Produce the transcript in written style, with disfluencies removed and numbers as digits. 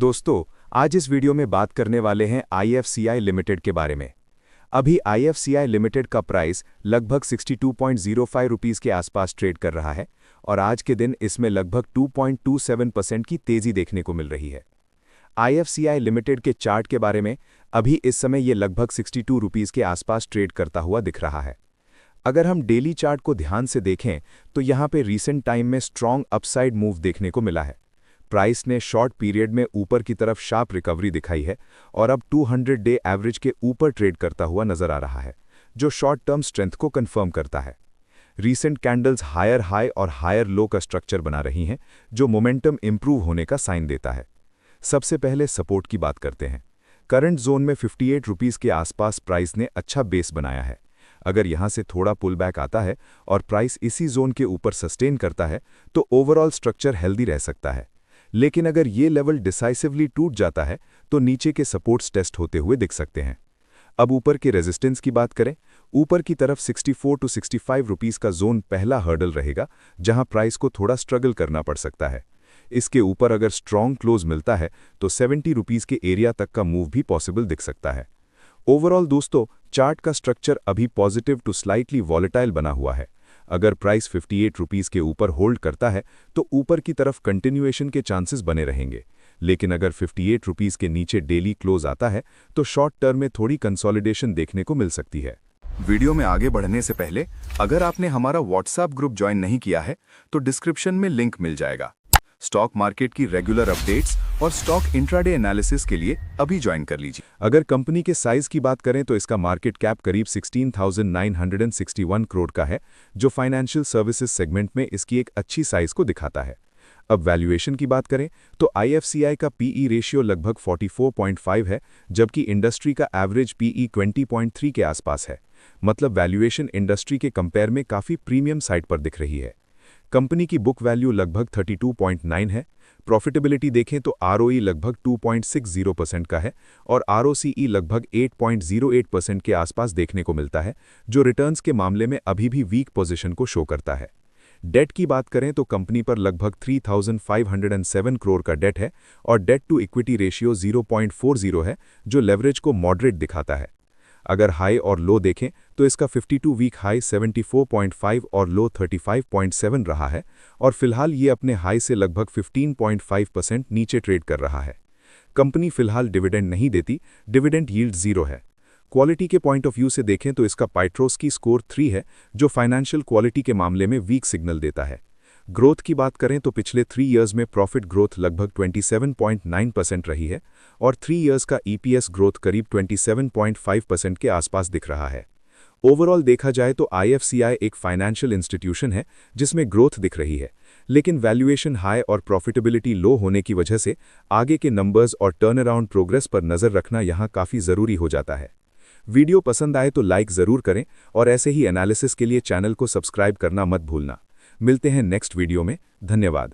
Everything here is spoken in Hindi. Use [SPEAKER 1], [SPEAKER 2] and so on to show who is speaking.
[SPEAKER 1] दोस्तों, आज इस वीडियो में बात करने वाले हैं आईएफसीआई लिमिटेड के बारे में। अभी आईएफसीआई लिमिटेड का प्राइस लगभग 62.05 रुपीस के आसपास ट्रेड कर रहा है और आज के दिन इसमें लगभग 2.27% की तेजी देखने को मिल रही है। आईएफसीआई लिमिटेड के चार्ट के बारे में अभी इस समय ये लगभग 62 रुपीस के आसपास ट्रेड करता हुआ दिख रहा है। अगर हम डेली चार्ट को ध्यान से देखें तो यहाँ पे रीसेंट टाइम में स्ट्रॉन्ग अपसाइड मूव देखने को मिला है। प्राइस ने शॉर्ट पीरियड में ऊपर की तरफ शार्प रिकवरी दिखाई है और अब 200 डे एवरेज के ऊपर ट्रेड करता हुआ नजर आ रहा है, जो शॉर्ट टर्म स्ट्रेंथ को कंफर्म करता है। रीसेंट कैंडल्स हायर हाई और हायर लो का स्ट्रक्चर बना रही हैं, जो मोमेंटम इंप्रूव होने का साइन देता है। सबसे पहले सपोर्ट की बात करते हैं। करंट जोन में 58 रुपीस के आसपास प्राइस ने अच्छा बेस बनाया है। अगर यहां से थोड़ा पुल बैक आता है और प्राइस इसी जोन के ऊपर सस्टेन करता है तो ओवरऑल स्ट्रक्चर हेल्दी रह सकता है। लेकिन अगर ये लेवल डिसाइसिवली टूट जाता है तो नीचे के सपोर्ट्स टेस्ट होते हुए दिख सकते हैं। अब ऊपर के रेजिस्टेंस की बात करें, ऊपर की तरफ 64 टू 65 रुपीस का जोन पहला हर्डल रहेगा, जहां प्राइस को थोड़ा स्ट्रगल करना पड़ सकता है। इसके ऊपर अगर स्ट्रॉन्ग क्लोज मिलता है तो 70 रुपीस के एरिया तक का मूव भी पॉसिबल दिख सकता है। ओवरऑल दोस्तों, चार्ट का स्ट्रक्चर अभी पॉजिटिव टू स्लाइटली वॉलेटाइल बना हुआ है। अगर प्राइस 58 रुपीस के ऊपर होल्ड करता है तो ऊपर की तरफ कंटिन्यूएशन के चांसेस बने रहेंगे, लेकिन अगर 58 रुपीस के नीचे डेली क्लोज आता है तो शॉर्ट टर्म में थोड़ी कंसोलिडेशन देखने को मिल सकती है।
[SPEAKER 2] वीडियो में आगे बढ़ने से पहले अगर आपने हमारा व्हाट्सएप ग्रुप ज्वाइन नहीं किया है तो डिस्क्रिप्शन में लिंक मिल जाएगा। स्टॉक मार्केट की रेगुलर अपडेट्स और स्टॉक इंट्राडे एनालिसिस के लिए अभी ज्वाइन कर लीजिए।
[SPEAKER 1] अगर कंपनी के साइज की बात करें तो इसका मार्केट कैप करीब 16,961 करोड़ का है, जो फाइनेंशियल सर्विसेज सेगमेंट में इसकी एक अच्छी साइज को दिखाता है। अब वैल्यूएशन की बात करें तो आईएफसीआई का पीई रेशियो लगभग 44.5 है, जबकि इंडस्ट्री का एवरेज पीई 20.3 के आसपास है। मतलब वैल्यूएशन इंडस्ट्री के कंपेयर में काफ़ी प्रीमियम साइड पर दिख रही है। कंपनी की बुक वैल्यू लगभग 32.9 है। प्रॉफिटेबिलिटी देखें तो आरओई लगभग 2.60% का है और आरओसीई लगभग 8.08% के आसपास देखने को मिलता है, जो रिटर्न्स के मामले में अभी भी वीक पोजीशन को शो करता है। डेट की बात करें तो कंपनी पर लगभग 3,507 करोड़ का डेट है और डेट टू इक्विटी रेशियो 0.40 है, जो लेवरेज को मॉडरेट दिखाता है। अगर हाई और लो देखें तो इसका 52 वीक हाई 74.5 और लो 35.7 रहा है और फिलहाल ये अपने हाई से लगभग 15.5% नीचे ट्रेड कर रहा है। कंपनी फिलहाल डिविडेंड नहीं देती, डिविडेंड यील्ड 0 है। क्वालिटी के पॉइंट ऑफ व्यू से देखें तो इसका पाइट्रोस्की स्कोर 3 है, जो फाइनेंशियल क्वालिटी के मामले में वीक सिग्नल देता है। ग्रोथ की बात करें तो पिछले 3 इयर्स में प्रॉफिट ग्रोथ लगभग 27.9% रही है और 3 इयर्स का ईपीएस ग्रोथ करीब 27.5% के आसपास दिख रहा है। ओवरऑल देखा जाए तो आईएफसीआई एक फाइनेंशियल इंस्टीट्यूशन है जिसमें ग्रोथ दिख रही है, लेकिन वैल्यूएशन हाई और प्रॉफिटेबिलिटी लो होने की वजह से आगे के नंबर्स और टर्न अराउंड प्रोग्रेस पर नज़र रखना यहाँ काफ़ी ज़रूरी हो जाता है। वीडियो पसंद आए तो लाइक ज़रूर करें और ऐसे ही एनालिसिस के लिए चैनल को सब्सक्राइब करना मत भूलना। मिलते हैं नेक्स्ट वीडियो में। धन्यवाद।